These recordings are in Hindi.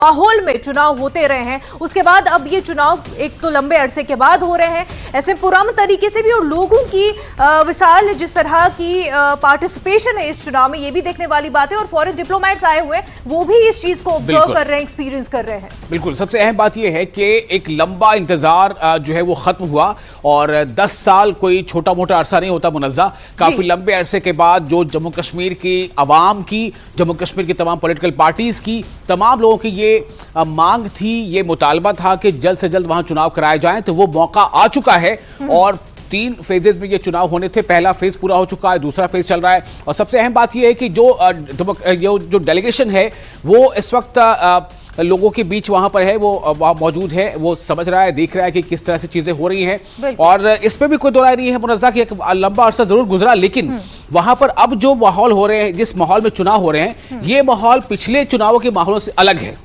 माहौल में चुनाव होते रहे हैं, उसके बाद अब ये चुनाव एक तो लंबे अरसे के बाद हो रहे हैं, ऐसे पुराने तरीके से भी, और लोगों की विशाल जिस तरह की पार्टिसिपेशन है इस चुनाव में, ये भी देखने वाली बात है। और फॉरेन डिप्लोमेट्स आए हुए हैं, वो भी इस चीज को ऑब्जर्व कर रहे हैं, एक्सपीरियंस कर रहे हैं। बिल्कुल, सबसे अहम बात यह है कि एक लंबा इंतजार जो है वो खत्म हुआ, और 10 साल कोई छोटा मोटा अरसा नहीं होता मुनज़्ज़ा। काफी लंबे अरसे के बाद जो जम्मू कश्मीर की आवाम की, जम्मू कश्मीर की तमाम पॉलिटिकल पार्टीज की, तमाम लोगों की ये मांग थी, ये मुतालबा था कि जल्द से जल्द वहां चुनाव कराए जाएं, तो वो मौका आ चुका है। और 3 फेजेस में ये चुनाव होने थे, पहला फेज पूरा हो चुका है, दूसरा फेज चल रहा है। और सबसे अहम बात यह है कि जो डेलीगेशन है वो इस वक्त लोगों के बीच वहां पर है, वो मौजूद है, वो समझ रहा है, देख रहा है कि किस तरह से चीजें हो रही हैं। और इस पे भी कोई दो राय नहीं है मुनज़्ज़ा कि एक लंबा अरसा जरूर गुजरा, लेकिन वहां पर अब जो माहौल हो रहे हैं, जिस माहौल में चुनाव हो रहे हैं, ये माहौल पिछले चुनावों के माहौलों से अलग है।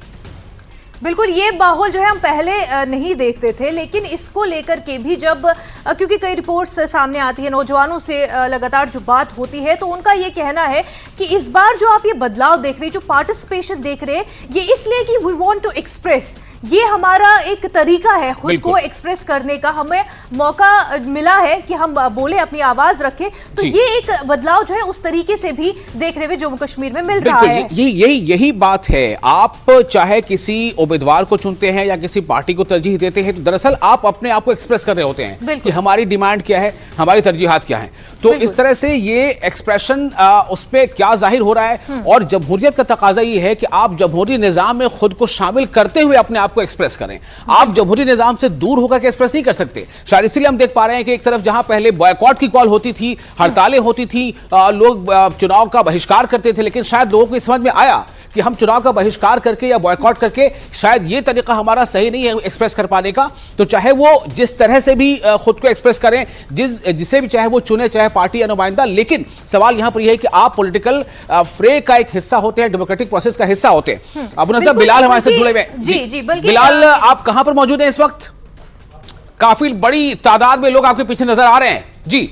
बिल्कुल, ये माहौल जो है हम पहले नहीं देखते थे, लेकिन इसको लेकर के भी जब क्योंकि कई रिपोर्ट्स सामने आती है, नौजवानों से लगातार जो बात होती है, तो उनका ये कहना है कि इस बार जो आप ये बदलाव देख रहे हैं, जो पार्टिसिपेशन देख रहे हैं, ये इसलिए कि वी वांट टू एक्सप्रेस, ये हमारा एक तरीका है खुद को एक्सप्रेस करने का, हमें मौका मिला है कि हम बोले, अपनी आवाज रखें। तो ये एक बदलाव जो है उस तरीके से भी देखने में जम्मू कश्मीर में मिल रहा है। यही बात है। आप चाहे किसी उम्मीदवार को चुनते हैं या किसी पार्टी को तरजीह देते हैं, तो दरअसल आप अपने आप को एक्सप्रेस कर रहे होते हैं कि हमारी डिमांड क्या है, हमारी तरजीहात क्या है। तो इस तरह से ये एक्सप्रेशन उस पर क्या जाहिर हो रहा है। और जमहूरियत का तकाजा ये है कि आप जमहूरी निजाम में खुद को शामिल करते हुए अपने आप को एक्सप्रेस करें। आप जमहूरी निजाम से दूर होकर के एक्सप्रेस नहीं कर सकते। शायद इसीलिए हम देख पा रहे हैं कि एक तरफ जहां पहले बॉयकॉट की कॉल होती थी, हड़तालें होती थी, लोग चुनाव का बहिष्कार करते थे, लेकिन शायद लोगों को समझ में आया कि हम चुनाव का बहिष्कार करके या बॉयकॉट करके शायद ये तरीका हमारा सही नहीं है एक्सप्रेस कर पाने का। तो चाहे वो जिस तरह से भी खुद को एक्सप्रेस करें, जिसे भी चाहे वो चुने, चाहे पार्टी या नुमाइंदा, लेकिन सवाल यहां पर यह है कि आप पॉलिटिकल फ्रे का एक हिस्सा होते हैं, डेमोक्रेटिक प्रोसेस का हिस्सा होते हैं। अब नजर बिलाल हमारे साथ जुड़े हुए। जी, बिलाल, आप कहां पर मौजूद हैं इस वक्त? काफी बड़ी तादाद में लोग आपके पीछे नजर आ रहे हैं। जी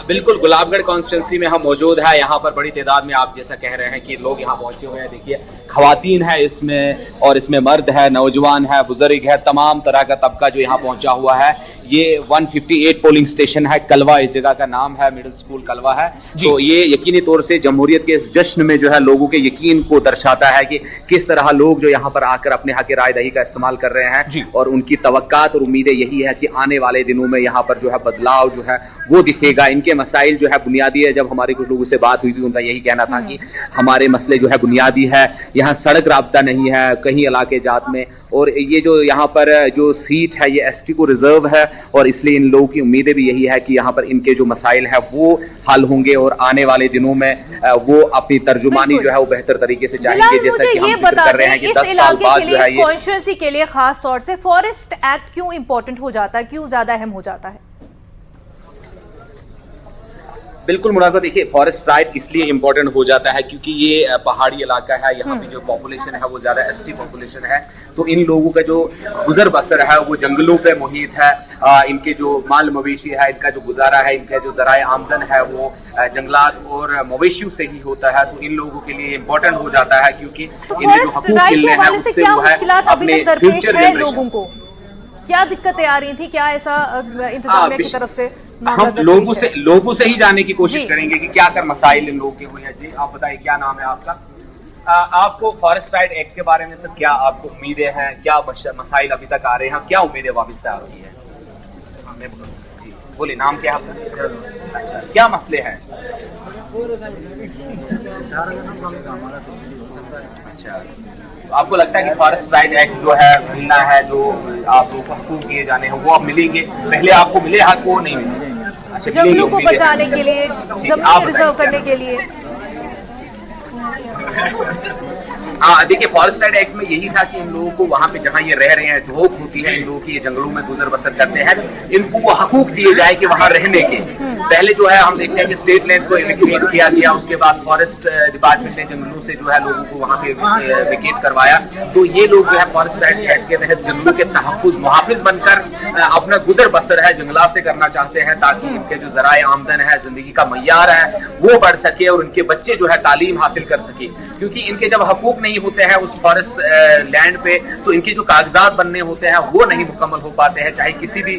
बिल्कुल, गुलाबगढ़ कॉन्स्टिट्यूंसी में हम मौजूद है। यहाँ पर बड़ी तादाद में आप जैसा कह रहे हैं कि लोग यहाँ पहुंचे हुए हैं। देखिए, खवातीन है इसमें, और इसमें मर्द है, नौजवान है, बुजुर्ग है, तमाम तरह का तबका जो यहाँ पहुंचा हुआ है। ये 158 पोलिंग स्टेशन है, कलवा इस जगह का नाम है, मिडिल स्कूल कलवा है। तो ये यकीनी तौर से जमहूरियत के इस जश्न में जो है लोगों के यकीन को दर्शाता है कि किस तरह लोग जो यहाँ पर आकर अपने हक राय दही का इस्तेमाल कर रहे हैं। और उनकी तवक्कात और उम्मीदें यही है कि आने वाले दिनों में यहाँ पर जो है बदलाव जो है वो दिखेगा। इनके मसाइल जो है बुनियादी है। जब हमारी कुछ लोगों से बात हुई थी, उनका यही कहना था कि हमारे मसले जो है बुनियादी है, यहाँ सड़क राब्ता नहीं है कहीं इलाके जात में, और ये जो यहाँ पर जो सीट है ये एसटी को रिजर्व है, और इसलिए इन लोगों की उम्मीदें भी यही है कि यहाँ पर इनके जो मसाइल है वो हल होंगे, और आने वाले दिनों में वो अपनी तर्जुमानी जो है वो बेहतर तरीके से चाहेंगे। जैसा कि हम जिक्र कर रहे हैं कि 10 साल बाद जो है ये कॉन्स्टिट्यूंसी के लिए खास तौर से फॉरेस्ट एक्ट क्यों इंपॉर्टेंट हो जाता है, क्यों ज्यादा अहम हो जाता है? बिल्कुल मुनाज़ा, देखिए, फॉरेस्ट राइट इसलिए इम्पोर्टेंट हो जाता है क्योंकि ये पहाड़ी इलाका है। यहाँ पे जो पॉपुलेशन है वो ज़्यादा एसटी पॉपुलेशन है। तो इन लोगों का जो गुजर बसर है वो जंगलों पे मुहित है। इनके जो माल मवेशी है, इनका जो गुजारा है, इनका जो ज़राए आमदन है वो जंगलात और मवेशियों से ही होता है। तो इन लोगों के लिए इम्पोर्टेंट हो जाता है क्योंकि इन्हें जो हकूक मिलने हैं उससे वो है अपने फ्यूचर जनरेशन को। क्या दिक्कतें आ रही थी, क्या ऐसा इंतजामिया की तरफ से? हम लोगों से ही जानने की कोशिश करेंगे कि क्या कर मसाइल इन लोगों के हुए हैं। जी, आप बताइए, क्या नाम है आपका? आपको फॉरेस्ट राइट एक्ट के बारे में सर क्या आपको उम्मीदें हैं, क्या मसाइल अभी तक आ रहे हैं, क्या उम्मीदें वापस आ रही है? बोलिए, नाम क्या है आपका? क्या मसले हैं? आपको लगता है कि फॉरेस्ट राइट एक्ट जो है मिलना है, जो आप लोगों को हकूक दिए जाने हैं वो अब मिलेंगे? पहले आपको मिले हक, वो नहीं मिले? जंगलों को बचाने के लिए, जमीन रिजर्व करने के लिए। देखिए, फॉरेस्ट राइट एक्ट में यही था कि इन लोगों को वहाँ पे जहाँ ये रह रहे हैं, धोख होती है इन लोगों की, ये जंगलों में गुजर बसर करते हैं, इनको वो हकूक दिए जाए कि वहाँ रहने के। पहले जो है हम देखते हैं कि स्टेट लैंड को इवैक्यूएट किया गया, उसके बाद फॉरेस्ट डिपार्टमेंट ने जंगलों से जो है लोगों को वहाँ पे वेकेट करवाया। तो ये लोग जो है फॉरेस्ट राइट एक्ट के तहत जंगलों के तहफ्फुज़ मुहाफिज बनकर अपना गुजर बसर है जंगलात से करना चाहते हैं, ताकि इनके जो ज़राए आमदन है, जिंदगी का मय्यार है वो बढ़ सके और उनके बच्चे जो है तालीम हासिल कर सके। क्योंकि इनके जब हकूक नहीं नहीं होते हैं उस फॉरेस्ट लैंड पे, तो इनके जो कागजात बनने होते हैं वो नहीं मुकम्मल हो पाते हैं, चाहे किसी भी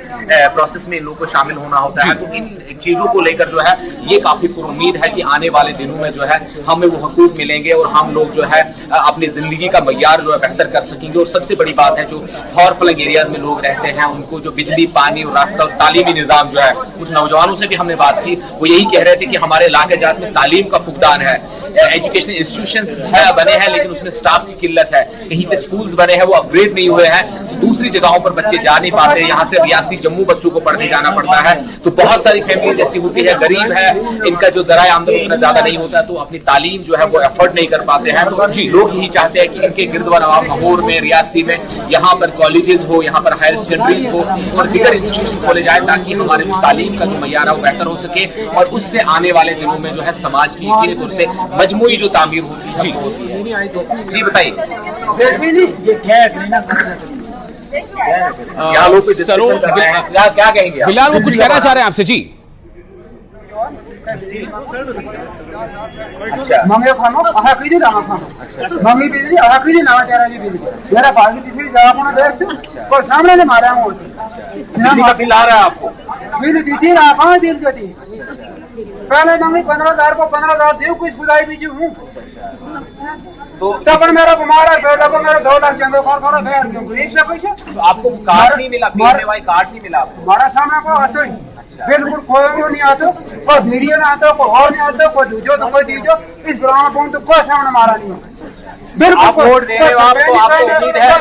प्रोसेस में इन लोगों को शामिल होना होता है। तो इन चीजों को लेकर जो है ये काफी उम्मीद है कि आने वाले दिनों में जो है हमें वो हकूक मिलेंगे और हम लोग जो है अपनी जिंदगी का मय्यार जो है बेहतर कर सकेंगे। और सबसे बड़ी बात है, जो फॉर फ्लंग एरियाज में लोग रहते हैं उनको जो बिजली, पानी और रास्ता और तालीमी निज़ाम जो है, कुछ नौजवानों से भी हमने बात की, वो यही कह रहे थे कि हमारे इलाके जात में तालीम का फुकदान है, एजुकेशन इंस्टीट्यूशंस है बने हैं लेकिन उसमें स्टाफ की किल्लत है, कहीं पे स्कूल्स बने हैं वो अपग्रेड नहीं हुए हैं, दूसरी जगहों पर बच्चे जा नहीं पाते, यहाँ से रियासी जम्मू बच्चों को पढ़ने जाना पड़ता है। तो बहुत सारी फैमिली जैसी होती है, गरीब है, इनका जो ज़राए आमदनी उतना ज्यादा नहीं होता, तो अपनी तालीम जो है वो एफर्ट नहीं कर पाते हैं। तो लोग यही चाहते हैं कि इनके गिरद व नवाब महूर में, रियासी में यहाँ पर कॉलेजेस हो, यहाँ पर हायर सेकेंडरीज हो और दीगर इंस्टीट्यूशन खोले जाए ताकि हमारे जो तालीम का जो मय्यार है वो बेहतर हो सके और उससे आने वाले दिनों में जो है समाज की धीरे धीरे से मजमूई जो तामीर होती है। जी बताइए, क्या लोग क्या कहेंगे? फिलहाल वो कुछ कहना चाह रहे हैं आपसे। जी मंगे खानो आहा कीजिए ना खानो मंगी बिजली आहा कीजिए ना तेरा जी बिजली मेरा भागी तीसरी जगह को देख को सामने ने मारा हूं बिजली का बिल आ रहा है आपको? बिल दीजिए ना कहां बिल देती पहले मंगी 15,000 को 15,000 देव कुछ बुलाई बीजी हूं तो तब मेरा कुमारा बेटा को मेरा 2 लाख चंदो कर भेड़ क्यों गरीब से पैसे आपको कार्ड नहीं मिला? पीने वाली कार्ड नहीं मिला आपको? हमारा सामने को आते ही बिल्कुल कोई नहीं आता, कोई वीडियो नहीं आता, कोई और नहीं आता, कोई दूजो तो कोई दीजो, इस ग्राम में तो कोई सामने मारा नहीं बिल्कुल। आप वोट दे रहे हो, आपको उम्मीद है?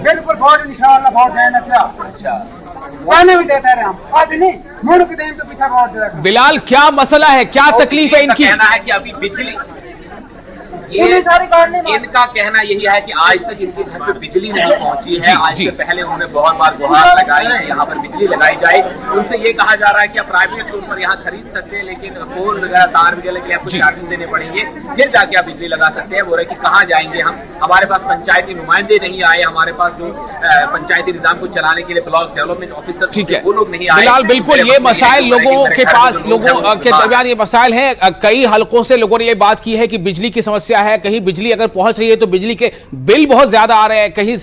बिल्कुल वोट इंशाअल्लाह वोट देना क्या? अच्छा पानी भी देते रहे हम आज नहीं मुड़ के दें तो पीछे वोट दे। बिलाल, क्या मसला है, क्या तकलीफ है इनकी? कहना है कि अभी बिजली सारी इनका कहना यही है कि आज तक इनके घर पे बिजली नहीं पहुंची है। आज से पहले उन्होंने बहुत बार गुहार लगाई है यहाँ पर बिजली लगाई जाए। उनसे ये कहा जा रहा है कि आप प्राइवेट लोन पर यहाँ खरीद सकते हैं लेकिन पोल वगैरह तार वगैरह के आपको चार्जेस देने पड़ेंगे, फिर जाके आप बिजली लगा सकते हैं। बोल रहे कि कहाँ जाएंगे हम, हमारे पास पंचायती नुमाइंदे नहीं आए, हमारे पास जो पंचायती निजाम को चलाने के लिए ब्लॉक डेवलपमेंट ऑफिसर वो लोग नहीं आए। बिलाल, बिल्कुल ये मसाइल लोगों के पास, लोगों के दरमियान ये मसाइल है। कई हलकों से लोगों ने ये बात की है कि बिजली की समस्या है, कहीं बिजली अगर पहुंच रही है तो बिजली के बिल बहुत ज्यादा आ रहे हैं, कहीं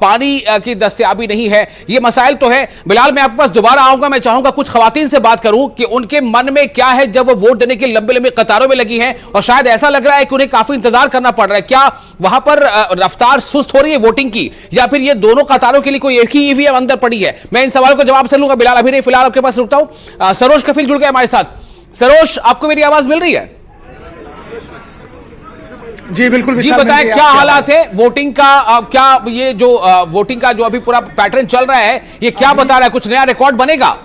पानी की दस्तयाबी नहीं है। ये मसाइल तो है। बिलाल, मैं आपके पास दोबारा आऊंगा, मैं चाहूंगा कुछ खवातीन से बात करूं कि उनके मन में क्या है जब वो वोट देने के लंबे लंबे कतारों में लगी हैं और शायद ऐसा लग रहा है कि उन्हें काफी इंतजार करना पड़ रहा है। क्या वहां पर रफ्तार सुस्त हो रही है वोटिंग की, या फिर ये दोनों कतारों के लिए कोई एक ही ईवीएम अंदर पड़ी है? मैं इन सवालों को जवाब से लूंगा। बिलाल, अभी नहीं, फिलहाल आपके पास रुकता हूं। सरोज कफील जुड़ गए हमारे साथ। सरोज, आपको मेरी आवाज मिल रही है? जी बिल्कुल जी, बताएं क्या हालात है वोटिंग का? क्या ये जो वोटिंग का जो अभी पूरा पैटर्न चल रहा है ये क्या बता रहा है? कुछ नया रिकॉर्ड बनेगा?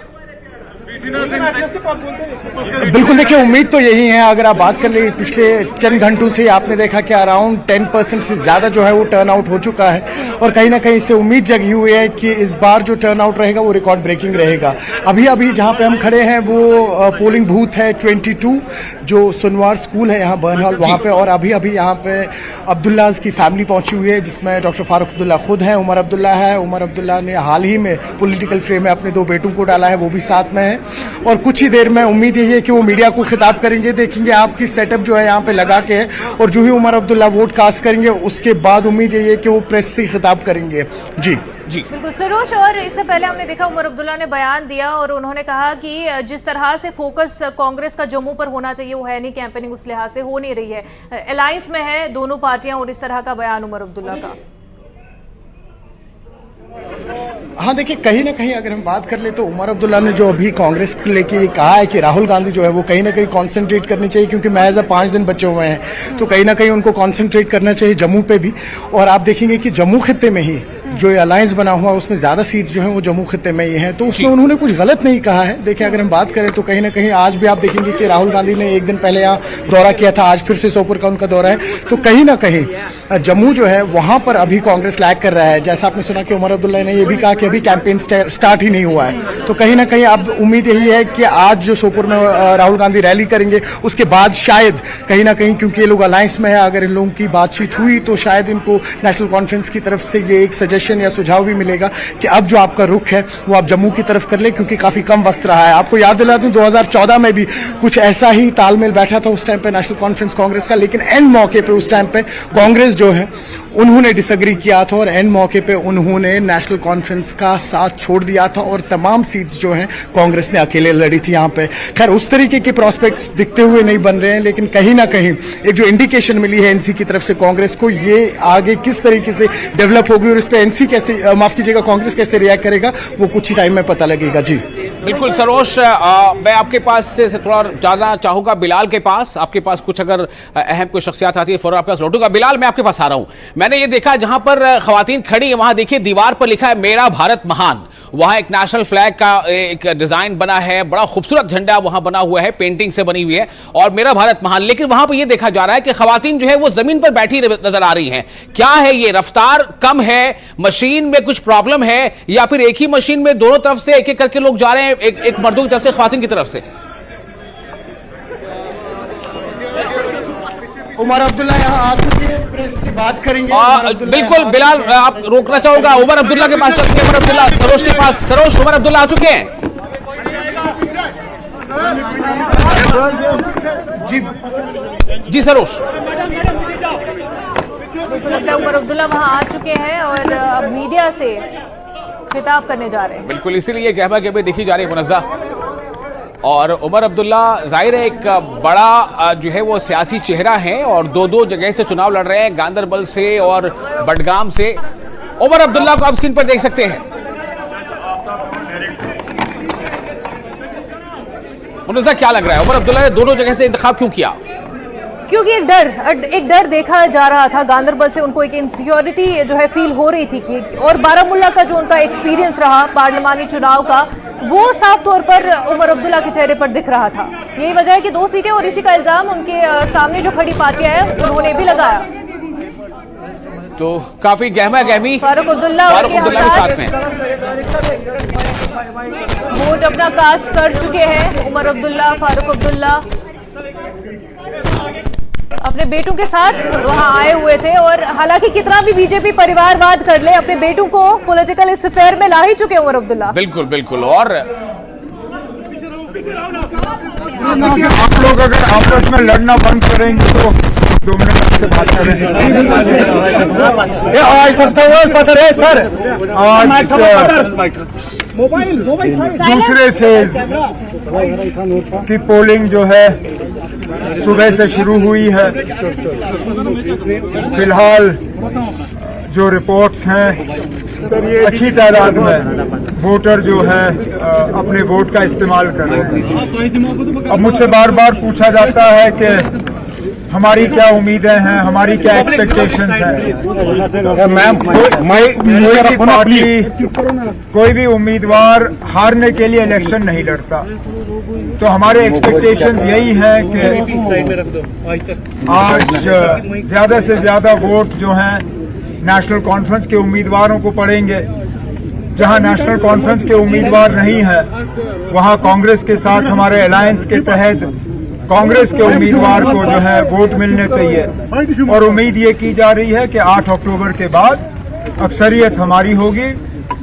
बिल्कुल, देखिए उम्मीद तो यही है। अगर आप बात कर ले पिछले चंद घंटों से आपने देखा कि अराउंड 10% से ज़्यादा जो है वो टर्न आउट हो चुका है और कहीं ना कहीं से उम्मीद जगी हुई है कि इस बार जो टर्न आउट रहेगा वो रिकॉर्ड ब्रेकिंग रहेगा। अभी अभी जहाँ पे हम खड़े हैं वो पोलिंग बूथ है 22 जो सुनवार स्कूल है यहाँ बर्नहॉल वहाँ पे, और अभी अभी यहाँ पे अब्दुल्लाज की फैमिली पहुँची हुई है जिसमें डॉक्टर फारूक अब्दुल्ला खुद हैं, उमर अब्दुल्ला है। उमर अब्दुल्ला ने हाल ही में पॉलिटिकल फ्रेम में अपने 2 बेटों को डाला है, वो भी साथ में है। और कुछ ही देर में उम्मीद यही है कि वो मीडिया को खिताब करेंगे। देखेंगे आपकी सेटअप जो है यहाँ पे लगा के, और जो ही उमर अब्दुल्ला वोट कास्ट करेंगे उसके बाद उम्मीद यही है कि वो प्रेस से खिताब करेंगे। जी जी बिल्कुल सरोज, और इससे पहले हमने देखा उमर अब्दुल्ला ने बयान दिया और उन्होंने कहा कि जिस तरह से फोकस कांग्रेस का जम्मू पर होना चाहिए वो है नहीं, कैंपेनिंग उस लिहाज से हो नहीं रही है, अलायंस में है दोनों पार्टियां, और इस तरह का बयान उमर अब्दुल्ला का। हाँ देखिए, कहीं ना कहीं अगर हम बात कर ले तो उमर अब्दुल्ला ने जो अभी कांग्रेस को लेके ये कहा है कि राहुल गांधी जो है वो कहीं ना कहीं कंसंट्रेट करनी चाहिए, क्योंकि महज 5 दिन बचे हुए हैं तो कहीं ना कहीं उनको कंसंट्रेट करना चाहिए जम्मू पे भी। और आप देखेंगे कि जम्मू खित्ते में ही जो अलायंस बना हुआ है उसमें ज़्यादा सीट्स जो हैं वो जम्मू खित्ते में ही हैं, तो उसमें उन्होंने कुछ गलत नहीं कहा है। देखिए अगर हम बात करें तो कहीं ना कहीं आज भी आप देखेंगे कि राहुल गांधी ने 1 दिन पहले यहाँ दौरा किया था, आज फिर से सोपुर का उनका दौरा है, तो कहीं ना कहीं जम्मू जो है वहाँ पर अभी कांग्रेस लैग कर रहा है। जैसा आपने सुना कि उमर अब्दुल्ला ने यह भी कहा कि अभी कैंपेन स्टार्ट ही नहीं हुआ है, तो कहीं ना कहीं अब उम्मीद यही है कि आज जो सोपुर में राहुल गांधी रैली करेंगे उसके बाद शायद कहीं ना कहीं, क्योंकि ये लोग अलायंस में है, अगर इन लोगों की बातचीत हुई तो शायद इनको नेशनल कॉन्फ्रेंस की तरफ से ये एक सजेशन सजेशन या सुझाव भी मिलेगा कि अब जो आपका रुख है वो आप जम्मू की तरफ कर ले, क्योंकि काफी कम वक्त रहा है। आपको याद दिला दूं 2014 में भी कुछ ऐसा ही तालमेल बैठा था उस टाइम पे नेशनल कॉन्फ्रेंस कांग्रेस का, लेकिन एंड मौके पे उस टाइम पे कांग्रेस जो है उन्होंने डिसएग्री किया था और एंड मौके पे उन्होंने नेशनल कॉन्फ्रेंस का साथ छोड़ दिया था और तमाम सीट्स जो हैं कांग्रेस ने अकेले लड़ी थी यहाँ पे। खैर उस तरीके के प्रोस्पेक्ट्स दिखते हुए नहीं बन रहे हैं, लेकिन कहीं ना कहीं एक जो इंडिकेशन मिली है एनसी की तरफ से कांग्रेस को, ये आगे किस तरीके से डेवलप होगी और इस पे एनसी कैसे, माफ कीजिएगा, कांग्रेस कैसे रिएक्ट करेगा वो कुछ ही टाइम में पता लगेगा। जी बिल्कुल सरोज, मैं आपके पास से थोड़ा जानना चाहूंगा बिलाल के पास, आपके पास कुछ अगर अहम कोई शख्सियत आती है फौरन आपके पास लौटूंगा। बिलाल, मैं आपके पास आ रहा हूं। मैंने ये देखा जहां पर खवातीन खड़ी है वहां देखिए दीवार पर लिखा है मेरा भारत महान, वहां एक नेशनल फ्लैग का एक डिजाइन बना है, बड़ा खूबसूरत झंडा वहां बना हुआ है, पेंटिंग से बनी हुई है और मेरा भारत महान। लेकिन वहां पर यह देखा जा रहा है कि खवातीन जो है वो जमीन पर बैठी नजर आ रही हैं। क्या है ये, रफ्तार कम है, मशीन में कुछ प्रॉब्लम है, या फिर एक ही मशीन में दोनों तरफ से एक एक करके लोग जा रहे हैं, एक मर्दों की तरफ से खवातीन की तरफ से? उमर अब्दुल्ला यहाँ आ चुके हैं, प्रेस से बात करेंगे। बिल्कुल बिलाल, आप रोकना चाहूंगा, उमर अब्दुल्ला के पास चलते हैं। उमर अब्दुल्ला सरोज के पास, सरोज उमर अब्दुल्ला आ चुके हैं। जी सरोज, उमर अब्दुल्ला वहां आ चुके हैं और अब मीडिया से खिताब करने जा रहे हैं। बिल्कुल, इसीलिए गहमा गहमी देखी जा रही है मुनज़्ज़ा। और उमर अब्दुल्ला जाहिर है एक बड़ा जो है वो सियासी चेहरा है और दो जगह से चुनाव लड़ रहे हैं, गांदरबल से और बडगाम से। उमर अब्दुल्ला को आप स्क्रीन पर देख सकते हैं। मुनज़्ज़ा, क्या लग रहा है उमर अब्दुल्ला ने दोनों जगह से इंतखाब क्यों किया? क्योंकि एक डर देखा जा रहा था गांदरबल से, उनको एक इनसिक्योरिटी जो है फील हो रही थी कि, और बारामुल्ला का जो उनका एक्सपीरियंस रहा पार्लिमानी चुनाव का वो साफ तौर पर उमर अब्दुल्ला के चेहरे पर दिख रहा था। यही वजह है कि 2 सीटें और इसी का इल्जाम उनके सामने जो खड़ी पार्टियां हैं उन्होंने भी लगाया। तो काफी गहमा गहमी फारूक अब्दुल्ला भी साथ में वोट अपना कास्ट कर चुके हैं। उमर अब्दुल्ला, फारूक अब्दुल्ला अपने बेटों के साथ वहां आए हुए थे और हालांकि कितना भी बीजेपी परिवारवाद कर ले, अपने बेटों को पॉलिटिकल इस अफेयर में ला ही चुके उमर अब्दुल्ला। बिल्कुल बिल्कुल। और आप लोग अगर आपस में लड़ना बंद करेंगे तो 2 मिनट से बात करेंगे। सर आज दूसरे फेज की पोलिंग जो है सुबह से शुरू हुई है। फिलहाल जो रिपोर्ट्स हैं अच्छी तादाद में वोटर जो है अपने वोट का इस्तेमाल कर रहे हैं। अब मुझसे बार बार पूछा जाता है कि हमारी क्या उम्मीदें हैं, हमारी क्या एक्सपेक्टेशंस हैं। मैम, कोई भी उम्मीदवार हारने के लिए इलेक्शन नहीं लड़ता, तो हमारे एक्सपेक्टेशंस यही हैं कि आज ज्यादा से ज्यादा वोट जो हैं नेशनल कॉन्फ्रेंस के उम्मीदवारों को पड़ेंगे। जहां नेशनल कॉन्फ्रेंस के उम्मीदवार नहीं है वहां कांग्रेस के साथ हमारे अलायंस के तहत कांग्रेस के उम्मीदवार को जो है वोट मिलने चाहिए। और उम्मीद ये की जा रही है कि 8 अक्टूबर के बाद अक्सरियत हमारी होगी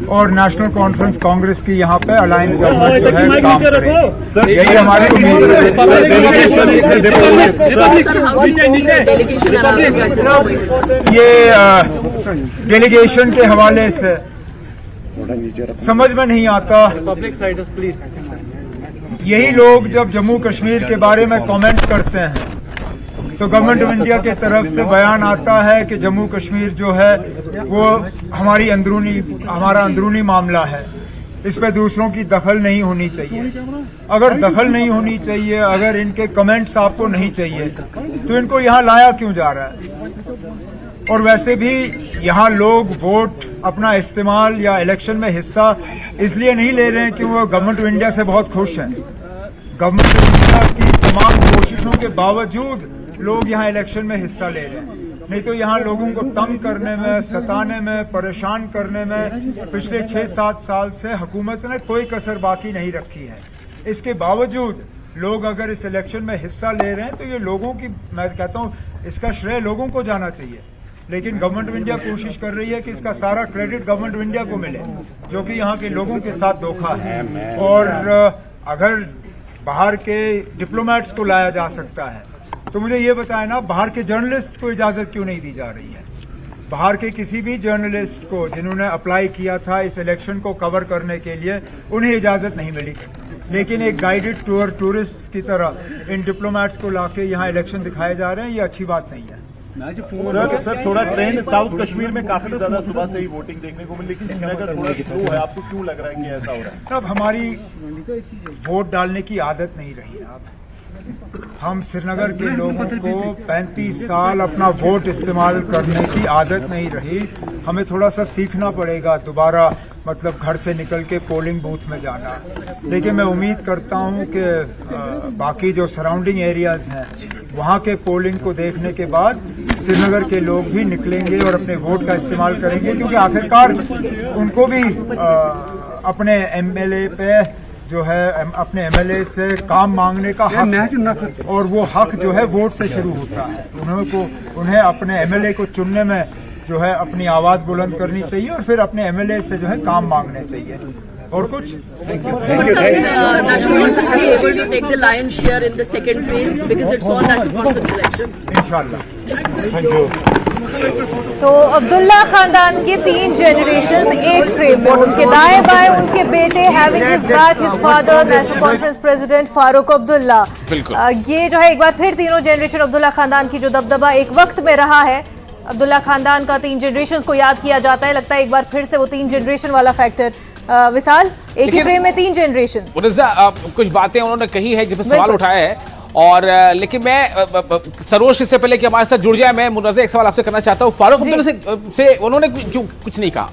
और नेशनल कॉन्फ्रेंस कांग्रेस की यहाँ पे अलायंस गवर्नमेंट जो है काम करेगी। यही हमारी उम्मीद है। ये डेलीगेशन के हवाले से समझ में नहीं आता। यही लोग जब जम्मू कश्मीर के बारे में कमेंट करते हैं तो गवर्नमेंट ऑफ इंडिया की तरफ से बयान आता है कि जम्मू कश्मीर जो है वो हमारा अंदरूनी मामला है, इस पे दूसरों की दखल नहीं होनी चाहिए। अगर दखल नहीं होनी चाहिए, अगर इनके कमेंट्स आपको नहीं चाहिए तो इनको यहाँ लाया क्यों जा रहा है? और वैसे भी यहाँ लोग वोट अपना इस्तेमाल या इलेक्शन में हिस्सा इसलिए नहीं ले रहे हैं कि वो गवर्नमेंट ऑफ इंडिया से बहुत खुश हैं। गवर्नमेंट ऑफ इंडिया की तमाम कोशिशों के बावजूद लोग यहाँ इलेक्शन में हिस्सा ले रहे हैं। नहीं तो यहाँ लोगों को तंग करने में, सताने में, परेशान करने में पिछले 6-7 साल से हुकूमत ने कोई कसर बाकी नहीं रखी है। इसके बावजूद लोग अगर इस इलेक्शन में हिस्सा ले रहे हैं तो ये लोगों की, मैं कहता हूँ इसका श्रेय लोगों को जाना चाहिए। लेकिन गवर्नमेंट ऑफ इंडिया कोशिश कर रही है कि इसका सारा क्रेडिट गवर्नमेंट ऑफ इंडिया को मिले, जो कि यहाँ के लोगों के साथ धोखा है। और अगर बाहर के डिप्लोमेट्स को लाया जा सकता है तो मुझे ये बताएं ना, बाहर के जर्नलिस्ट को इजाजत क्यों नहीं दी जा रही है? बाहर के किसी भी जर्नलिस्ट को जिन्होंने अप्लाई किया था इस इलेक्शन को कवर करने के लिए, उन्हें इजाजत नहीं मिली, लेकिन एक गाइडेड टूर टूरिस्ट की तरह इन डिप्लोमेट्स को लाके यहाँ इलेक्शन दिखाए जा रहे हैं। ये अच्छी बात नहीं है। सर थोड़ा ट्रेंड साउथ कश्मीर में काफी ज्यादा सुबह से ही वोटिंग देखने को मिली, लेकिन श्रीनगर थोड़ा स्लो है। आपको क्यों लग रहा है कि ऐसा हो रहा है? तब हमारी वोट डालने की आदत नहीं रही है। अब हम श्रीनगर के लोगों को 35 साल अपना वोट इस्तेमाल करने की आदत नहीं रही। हमें थोड़ा सा सीखना पड़ेगा दोबारा, मतलब घर से निकल के पोलिंग बूथ में जाना। लेकिन मैं उम्मीद करता हूं कि बाकी जो सराउंडिंग एरियाज हैं वहां के पोलिंग को देखने के बाद श्रीनगर के लोग भी निकलेंगे और अपने वोट का इस्तेमाल करेंगे, क्योंकि आखिरकार उनको भी अपने एमएलए पे जो है अपने एमएलए से काम मांगने का हक, और वो हक जो है वोट से शुरू होता है। उन्हें अपने एमएलए को चुनने में जो है अपनी आवाज बुलंद करनी चाहिए और फिर अपने एमएलए से जो है काम मांगने चाहिए। और कुछ इंशाल्लाह। तो अब्दुल्ला खानदान के 3 जनरेशंस एक फ्रेम में, उनके दाएं बाएं उनके बेटे, having his back his father national conference president Farooq Abdullah. ये जो है एक बार फिर तीनों जनरेशन अब्दुल्ला खानदान की जो दबदबा एक वक्त में रहा है, अब्दुल्ला खानदान का 3 जनरेशंस को याद किया जाता है। लगता है एक बार फिर से वो 3 जनरेशन वाला फैक्टर। विशाल, एक ही फ्रेम में 3 जनरेशन। कुछ बातें उन्होंने कही है जिस पर सवाल उठाया है, और लेकिन मैं सरोज इससे पहले कि हमारे साथ जुड़ जाए, मैं मुनव्वर एक सवाल आपसे करना चाहता हूँ। फारूक अब्दुल्ला से उन्होंने क्यों कुछ नहीं कहा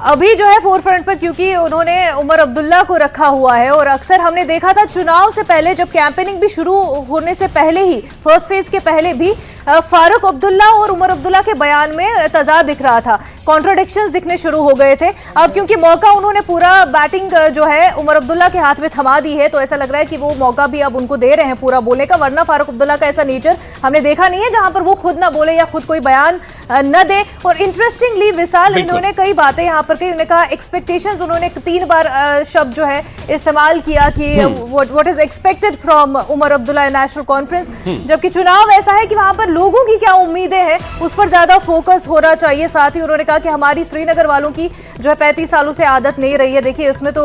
अभी जो है फोर फ्रंट पर? क्योंकि उन्होंने उमर अब्दुल्ला को रखा हुआ है, और अक्सर हमने देखा था चुनाव से पहले, जब कैंपेनिंग भी शुरू होने से पहले ही, फर्स्ट फेज के पहले भी फारूक अब्दुल्ला और उमर अब्दुल्ला के बयान में तजाद दिख रहा था, कॉन्ट्राडिक्शंस दिखने शुरू हो गए थे। अब क्योंकि मौका उन्होंने पूरा बैटिंग जो है उमर अब्दुल्ला के हाथ में थमा दी है, तो ऐसा लग रहा है कि वो मौका भी अब उनको दे रहे हैं पूरा बोलने का। वरना फारूक अब्दुल्ला का ऐसा नेचर हमने देखा नहीं है जहां पर वो खुद ना बोले या खुद कोई बयान न दे। और इंटरेस्टिंगली विशाल, इन्होंने कई बातें यहाँ पर कही। उन्होंने कहा एक्सपेक्टेशंस, उन्होंने 3 बार शब्द जो है इस्तेमाल किया कि what is expected from Omar Abdullah National Conference, जबकि चुनाव ऐसा है कि वहां पर लोगों की क्या उम्मीदें हैं उस पर ज्यादा फोकस होना चाहिए। साथ ही उन्होंने कहा कि हमारी श्रीनगर वालों की जो है 35 सालों से आदत नहीं रही है। देखिए, इसमें तो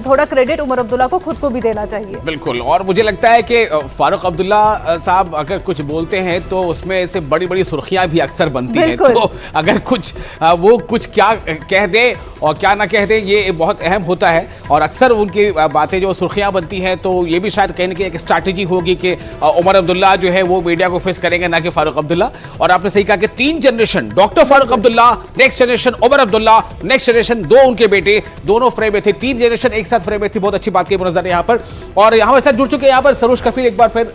थोड़ा क्रेडिट उमर अब्दुल्ला को खुद को भी देना चाहिए। बिल्कुल, और मुझे लगता है कि फारूक अब्दुल्ला साहब अगर कुछ बोलते हैं तो उसमें से बड़ी बड़ी सुर्खियां भी अक्सर बनती हैं। तो अगर कुछ वो कुछ क्या कह दे और क्या ना कह दे, ये बहुत अहम होता है। और अक्सर उनकी बातें जो सुर्खियां बनती हैं, तो ये भी शायद कहीं ना कहीं एक स्ट्रैटेजी होगी कि उमर अब्दुल्ला जो है वो मीडिया को फेस करेंगे, ना कि फारूक अब्दुल्ला। और आपने सही कहा कि 3 generation, doctor Farooq Abdullah, next generation Omar Abdullah, next generation 2 उनके बेटे, दोनों फ्रेम में थे। 3 जनरेशन एक साथ फ्रेम में थी। बहुत अच्छी बात की मुनव्वर यहाँ पर। और यहाँ साथ जुड़ चुके हैं यहाँ पर सरोज कफील। एक बार फिर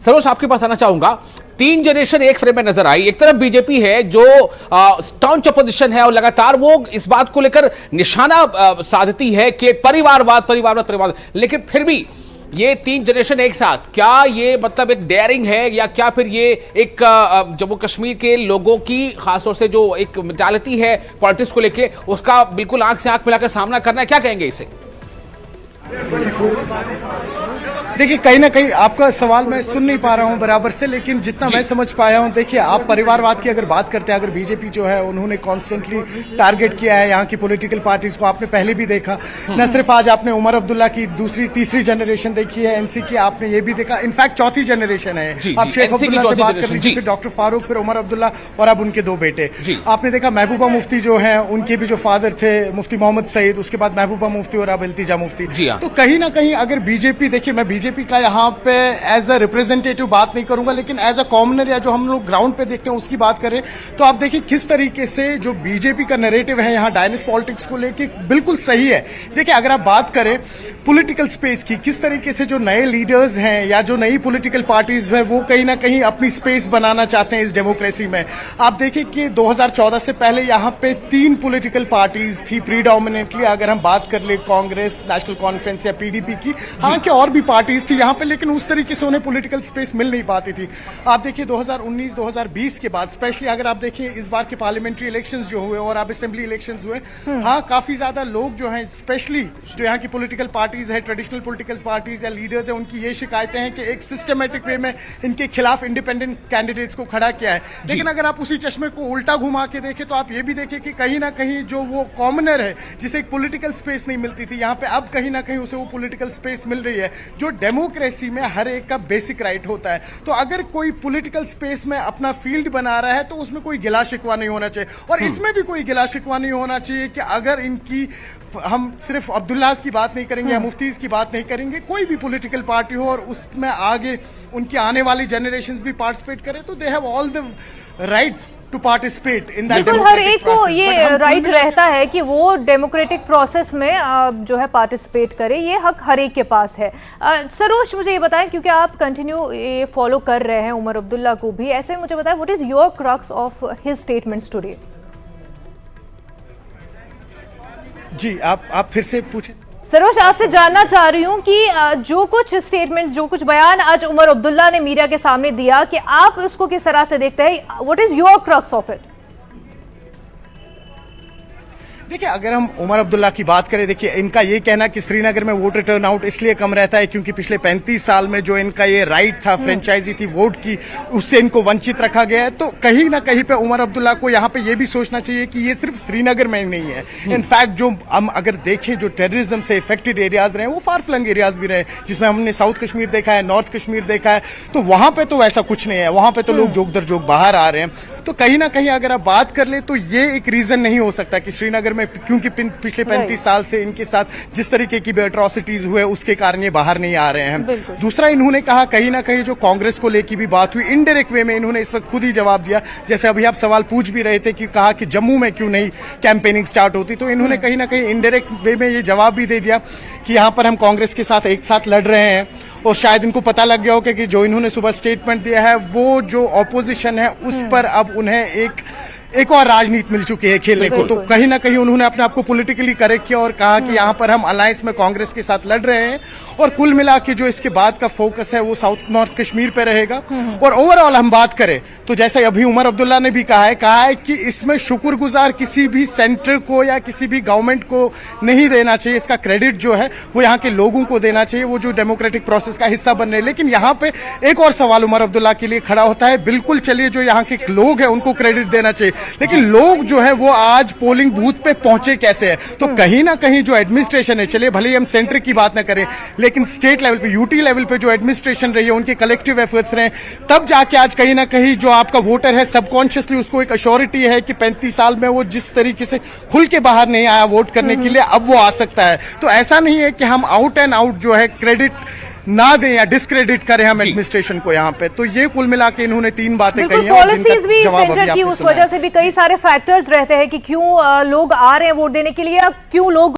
सरोज, आपके पास आना चाहूंगा। 3 जनरेशन एक फ्रेम में नजर आई। एक तरफ बीजेपी है जो स्टाउंच अपोजिशन है और लगातार वो इस बात को लेकर निशाना साधती है कि परिवारवाद, लेकिन फिर भी ये 3 जनरेशन एक साथ, क्या ये मतलब एक डेयरिंग है, या क्या फिर ये एक जम्मू कश्मीर के लोगों की खासतौर से जो एक मेंटालिटी है पॉलिटिक्स को लेके, उसका बिल्कुल आंख से आंख मिलाकर सामना करना है? क्या कहेंगे इसे? देखिए, कहीं ना कहीं आपका सवाल मैं सुन नहीं पा रहा हूं बराबर से, लेकिन जितना मैं समझ पाया हूं, देखिए आप परिवारवाद की अगर बात करते हैं, अगर बीजेपी जो है उन्होंने कॉन्स्टेंटली टारगेट किया है यहाँ की पॉलिटिकल पार्टीज को। आपने पहले भी देखा, न सिर्फ आज आपने उमर अब्दुल्ला की दूसरी तीसरी जनरेशन देखी है, एनसी की आपने ये भी देखा, इनफैक्ट चौथी जनरेशन है। आप शेख अब्दुल्ला से बात कर लीजिए, फिर डॉक्टर फारूक, फिर उमर अब्दुल्ला, और अब उनके 2 बेटे। आपने देखा महबूबा मुफ्ती जो है, उनके भी जो फादर थे मुफ्ती मोहम्मद सईद, उसके बाद महबूबा मुफ्ती और अब इल्तिजा मुफ्ती। तो कहीं ना कहीं अगर बीजेपी, देखिए मैं बीजेपी का यहाँ पे एज अ रिप्रेजेंटेटिव बात नहीं करूंगा, लेकिन एज अ कॉमनर या जो हम लोग ग्राउंड पे देखते हैं उसकी बात करें, तो आप देखिए किस तरीके से जो बीजेपी का नैरेटिव है यहाँ डायनेस्ट पॉलिटिक्स को लेके बिल्कुल सही है। देखिए, अगर आप बात करें पॉलिटिकल स्पेस की, किस तरीके से जो नए लीडर्स हैं या जो नई पॉलिटिकल पार्टीज हैं वो कहीं ना कहीं अपनी स्पेस बनाना चाहते हैं इस डेमोक्रेसी में। आप देखिए कि 2014 से पहले यहाँ पे 3 पॉलिटिकल पार्टीज थी प्रीडोमिनेटली, अगर हम बात कर ले कांग्रेस, नेशनल कॉन्फ्रेंस या पीडीपी की, हालांकि और भी पार्टीज थी यहाँ पे, लेकिन उस तरीके से उन्हें पॉलिटिकल स्पेस मिल नहीं पाती थी। आप देखिए 2019-2020 के बाद, स्पेशली अगर आप देखिए इस बार के पार्लियामेंट्री इलेक्शंस जो हुए और अब असेंबली इलेक्शंस हुए, हाँ काफी ज्यादा लोग जो हैं, स्पेशली जो यहाँ की पॉलिटिकल पार्टीज है, ट्रेडिशनल पॉलिटिकल पार्टीज या लीडर्स है, उनकी ये शिकायतें हैं कि एक सिस्टमेटिक वे में इनके खिलाफ इंडिपेंडेंट कैंडिडेट्स को खड़ा किया है। लेकिन अगर आप उसी चश्मे को उल्टा घुमा के देखें तो आप ये भी देखिए कि कहीं ना कहीं जो वो कॉमनर है जिसे एक पॉलिटिकल स्पेस नहीं मिलती थी, यहाँ पे अब कहीं ना कहीं उसे वो पॉलिटिकल स्पेस मिल रही है, जो डेमोक्रेसी में हर एक का बेसिक राइट होता है। तो अगर कोई पॉलिटिकल स्पेस में अपना फील्ड बना रहा है तो उसमें कोई गिला शिकवा नहीं होना चाहिए, और इसमें भी कोई गिला शिकवा नहीं होना चाहिए कि अगर इनकी, हम सिर्फ अब्दुल्लाज की बात नहीं करेंगे या मुफ्तीज की बात नहीं करेंगे, कोई भी पॉलिटिकल पार्टी हो और उसमें आगे उनकी आने वाली जनरेशंस भी पार्टिसिपेट करें, तो they have all the rights to participate in that. बिल्कुल, हर एक को ये राइट रहता है कि वो डेमोक्रेटिक प्रोसेस में जो है पार्टिसिपेट करे, ये हक हर एक के पास है। सरोज, मुझे ये बताएं, क्योंकि आप कंटिन्यू ये फॉलो कर रहे हैं उमर अब्दुल्ला को भी, ऐसे मुझे बताएं what is your crux of his statements today? जी आप फिर से पूछें। सरोज, आपसे जानना चाह रही हूं कि जो कुछ स्टेटमेंट्स, जो कुछ बयान आज उमर अब्दुल्ला ने मीडिया के सामने दिया, कि आप उसको किस तरह से देखते हैं? What is your crux of it? देखिए, अगर हम उमर अब्दुल्ला की बात करें, देखिए इनका ये कहना कि श्रीनगर में वोटर टर्नआउट इसलिए कम रहता है क्योंकि पिछले 35 साल में जो इनका ये राइट था, फ्रेंचाइजी थी वोट की, उससे इनको वंचित रखा गया है। तो कहीं ना कहीं पे उमर अब्दुल्ला को यहाँ पे ये भी सोचना चाहिए कि ये सिर्फ श्रीनगर में नहीं है। इनफैक्ट जो हम अगर देखें, जो टेररिज्म से इफेक्टेड एरियाज रहे, वो फार फ्लंग एरियाज भी रहे, जिसमें हमने साउथ कश्मीर देखा है, नॉर्थ कश्मीर देखा है, तो वहां पे तो ऐसा कुछ नहीं है, वहां पे तो लोग जोक दर जोक बाहर आ रहे हैं। तो कहीं ना कहीं अगर आप बात कर ले तो ये एक रीजन नहीं हो सकता कि श्रीनगर में, क्योंकि पिछले 35 साल से इनके साथ जिस तरीके की एट्रॉसिटीज हुए उसके कारण ये बाहर नहीं आ रहे हैं। दूसरा, इन्होंने कहा कहीं ना कहीं जो कांग्रेस को लेकर भी बात हुई, इनडायरेक्ट वे में इन्होंने इस वक्त खुद ही जवाब दिया, जैसे अभी आप सवाल पूछ भी रहे थे कि कहा कि जम्मू में क्यों नहीं कैंपेनिंग स्टार्ट होती, तो इन्होंने कहीं ना कहीं इनडायरेक्ट वे में ये जवाब भी दे दिया कि यहाँ पर हम कांग्रेस के साथ एक साथ लड़ रहे हैं। और शायद इनको पता लग गया होगा कि जो इन्होंने सुबह स्टेटमेंट दिया है, वो जो ऑपोजिशन है उस पर अब उन्हें एक और राजनीति मिल चुकी है खेलने को। तो कहीं ना कहीं उन्होंने अपने आप को पॉलिटिकली करेक्ट किया और कहा कि यहाँ पर हम अलायंस में कांग्रेस के साथ लड़ रहे हैं, और कुल मिला के जो इसके बाद का फोकस है वो साउथ नॉर्थ कश्मीर पे रहेगा। और ओवरऑल हम बात करें तो जैसे अभी उमर अब्दुल्ला ने भी कहा है कि इसमें शुक्रगुजार किसी भी सेंटर को या किसी भी गवर्नमेंट को नहीं देना चाहिए, इसका क्रेडिट जो है वो यहाँ के लोगों को देना चाहिए, वो जो डेमोक्रेटिक प्रोसेस का हिस्सा बन रहे हैं। लेकिन यहाँ पे एक और सवाल उमर अब्दुल्ला के लिए खड़ा होता है, बिल्कुल चलिए जो यहाँ के लोग हैं उनको क्रेडिट देना चाहिए, लेकिन लोग जो है वो आज पोलिंग बूथ पे पहुंचे कैसे है? तो कहीं ना कहीं जो एडमिनिस्ट्रेशन है, चलिए भले ही हम सेंटर की बात ना करें, लेकिन स्टेट लेवल पे, यूटी लेवल पे जो एडमिनिस्ट्रेशन रही है, उनके कलेक्टिव एफर्ट्स रहे, तब जाके आज कहीं ना कहीं जो आपका वोटर है सबकॉन्शियसली उसको एक अश्योरिटी है कि 35 साल में वो जिस तरीके से खुल के बाहर नहीं आया वोट करने के लिए, अब वो आ सकता है। तो ऐसा नहीं है कि हम आउट एंड आउट जो है क्रेडिट ना दें या डिस्क्रेडिट करें हम एडमिनिस्ट्रेशन को यहाँ पे। तो ये कुल मिला के इन्होंने 3 बातें कही हैं, पॉलिसीज भी सेंटर की, उस वजह से भी कई सारे फैक्टर्स रहते हैं कि क्यों लोग आ रहे हैं वोट देने के लिए, क्यों लोग